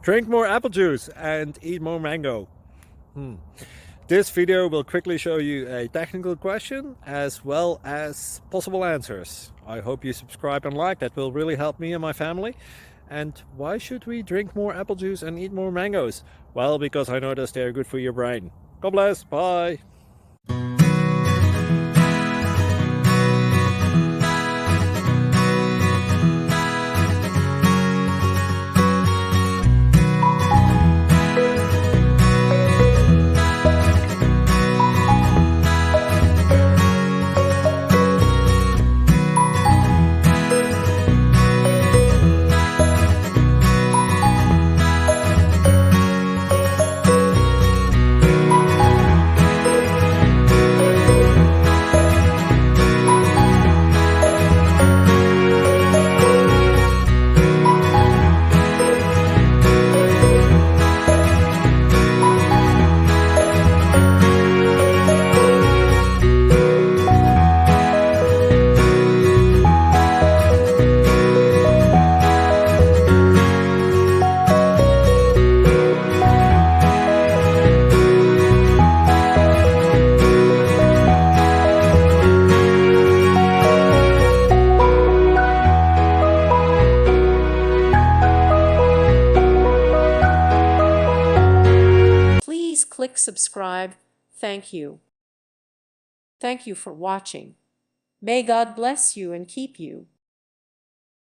Drink more apple juice and eat more mango. This video will quickly show you a technical question as well as possible answers. I hope you subscribe and like, that will really help me and my family. And why should we drink more apple juice and eat more mangoes? Well, because I noticed they're good for your brain. God bless, bye! Please click subscribe. Thank you. Thank you for watching. May God bless you and keep you.